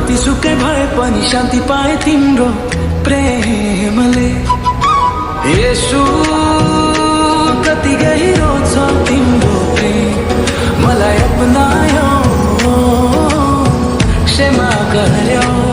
जति सुकै भए पनि शान्ति पाए तिम्रो प्रेमले। येशू कति गहिरो छ तिम्रो प्रेम, मलाई अपनायो, क्षमा गर्यो।